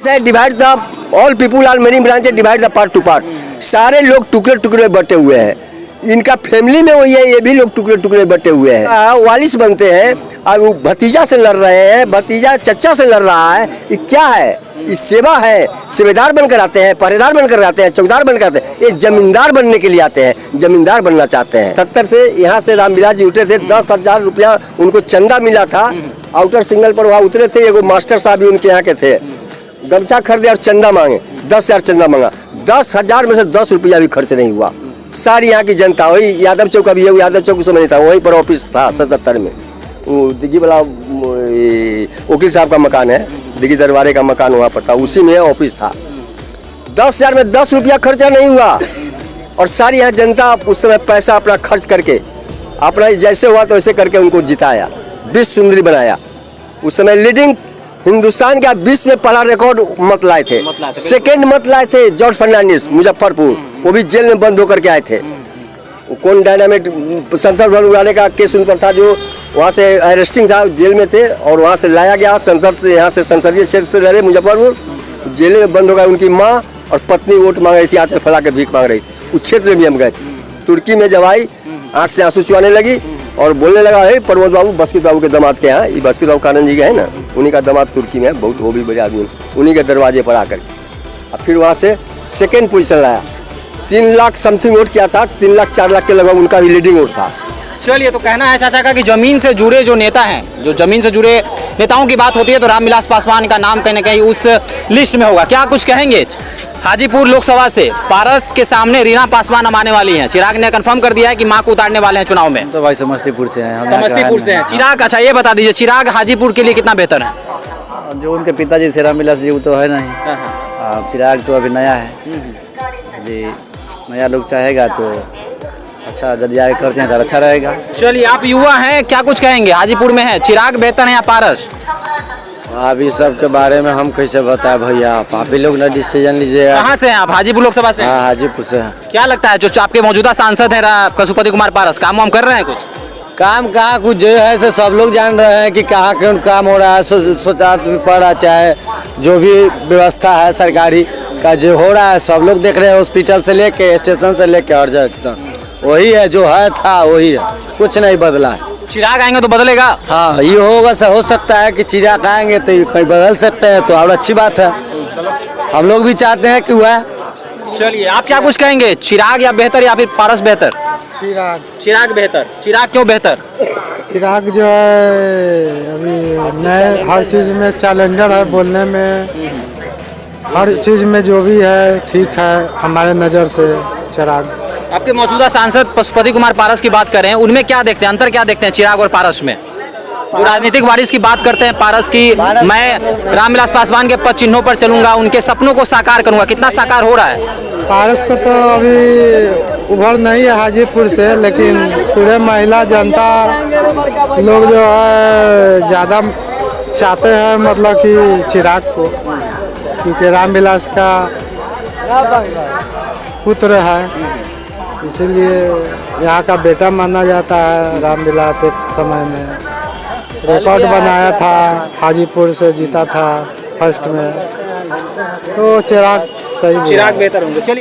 से divide the all people are many branches divide the part to part. सारे लोग टुकड़े टुकड़े बटे हुए हैं। इनका फैमिली में वही है, ये भी लोग टुकड़े टुकड़े बटे हुए हैं। वालिस बनते हैं, अब वो भतीजा से लड़ रहे हैं, भतीजा चचा से लड़ रहा है। ये क्या है? ये सेवा है। सेवेदार बनकर आते हैं, पहरेदार बनकर आते हैं, चौकीदार बनकर आते हैं। ये जमींदार बनने के लिए आते हैं, जमींदार बनना चाहते हैं। 77 से यहाँ से रामविलास जी उठे थे, 10,000 रुपया उनको चंदा मिला था। आउटर सिग्नल पर वहाँ उतरे थे, एगो मास्टर साहब भी उनके यहाँ के थे। गमछा खरीदे और चंदा मांगे, 10,000 चंदा मांगा। 10,000 में से 10 रुपया भी खर्च नहीं हुआ। सारी यहाँ की जनता, वही यादव चौक, अभी यादव चौक उस समय नहीं था, वहीं पर ऑफिस था 77 में। वो दिग्गी वाला वकील साहब का मकान है, दिग्गी दरबारे का मकान वहाँ पर था, उसी में ऑफिस था। 10,000 में 10 रुपया खर्चा नहीं हुआ। और सारी यहाँ जनता उस समय पैसा अपना खर्च करके, अपना जैसे हुआ तो वैसे करके उनको जिताया, विश्व सुंदरी बनाया। उस समय लीडिंग हिंदुस्तान का विश्व में पहला रिकॉर्ड मत लाए थे। सेकेंड मत लाए थे जॉर्ज फर्नांडिस, मुजफ्फरपुर, वो भी जेल में बंद होकर के आए थे। कौन डायनामिट संसद भवन उड़ाने का केस उन पर था, जो वहाँ से अरेस्टिंग था, जेल में थे और वहाँ से लाया गया संसद से, यहाँ से संसदीय क्षेत्र से लड़े मुजफ्फरपुर, जेल में बंद हो गया। उनकी माँ और पत्नी वोट मांग रही थी, आंचल फैला के भीख मांग रही थी। उस क्षेत्र में भी हम गए थे। तुर्की में जब आई, आँख से आंसू चुआने लगी और बोलने लगा, है प्रमोद बाबू बस्कित बाबू के दामाद के यहाँ, ये बस्कित बाबू कानन जी के हैं ना, उन्हीं का दामाद तुर्की में है, बहुत वो भी बड़े आदमी, उन्हीं के दरवाजे पर आकर। अब फिर वहाँ से सेकेंड पोजीशन लाया। 3 लाख समथिंग वोट किया था, 3 लाख 4 लाख के लगभग उनका भी लीडिंग वोट था। चलिए, तो कहना है चाचा का कि जमीन से जुड़े जो नेता हैं, जो जमीन से जुड़े नेताओं की बात होती है तो रामविलास पासवान का नाम कहीं ना कहीं उस लिस्ट में होगा। क्या कुछ कहेंगे? हाजीपुर लोकसभा से पारस के सामने रीना पासवान अब आने वाली हैं। चिराग ने कंफर्म कर दिया है कि मां को उतारने वाले हैं चुनाव में। तो भाई समस्तीपुर से हैं, समस्तीपुर से हैं चिराग। अच्छा, ये बता दीजिए, चिराग हाजीपुर के लिए कितना बेहतर है? जो उनके पिताजी से रामविलास जी, वो तो है नहीं। चिराग तो अभी नया है, यदि नया लोग चाहेगा तो अच्छा, यदि आगे करते हैं तो अच्छा रहेगा। चलिए, आप युवा हैं, क्या कुछ कहेंगे? हाजीपुर में है, चिराग बेहतर है या पारस? आप इस सब के बारे में हम कैसे बताएं भैया, आप ही लोग ना डिसीजन लीजिएगा। कहाँ से हैं आप? हाजीपुर लोकसभा से? हाँ, हाजीपुर से हैं। क्या लगता है जो आपके मौजूदा सांसद हैं पशुपति कुमार पारस, काम वाम कर रहे हैं? कुछ काम कहाँ कुछ जो है सो सब लोग जान रहे हैं कि कहाँ कौन काम हो रहा है। सोचा भी पड़ा, चाहे जो भी व्यवस्था है सरकारी का जो हो रहा है, सब लोग देख रहे हैं। हॉस्पिटल से लेके, स्टेशन से लेके हर जगह वही है, जो है था वही है, कुछ नहीं बदला है। चिराग आएंगे तो बदलेगा? हाँ, ये होगा, हो सकता है कि चिराग आएंगे तो कहीं बदल सकते हैं, तो और अच्छी बात है। हम लोग भी चाहते हैं कि हुआ। चलिए, आप क्या कुछ कहेंगे? चिराग या बेहतर या फिर पारस बेहतर? चिराग। चिराग बेहतर। चिराग क्यों बेहतर? चिराग जो है अभी नए हर चीज़ में चैलेंजर है, बोलने में हर चीज़ में जो भी है ठीक है हमारे नज़र से। चिराग आपके मौजूदा सांसद पशुपति कुमार पारस की बात करें, उनमें क्या देखते हैं, अंतर क्या देखते हैं चिराग और पारस में? जो राजनीतिक वारिस की बात करते हैं पारस की, मैं रामविलास पासवान के पद चिन्हों पर चलूंगा, उनके सपनों को साकार करूंगा, कितना साकार हो रहा है? पारस को तो अभी उभर नहीं है हाजीपुर से, लेकिन पूरे महिला जनता लोग जो है ज़्यादा चाहते हैं, मतलब कि चिराग को, क्योंकि रामविलास का पुत्र है, इसीलिए यहाँ का बेटा माना जाता है। रामविलास एक समय में रिकॉर्ड बनाया था, हाजीपुर से जीता था फर्स्ट में, तो चिराग सही, चिराग बेहतर होंगे। चलिए।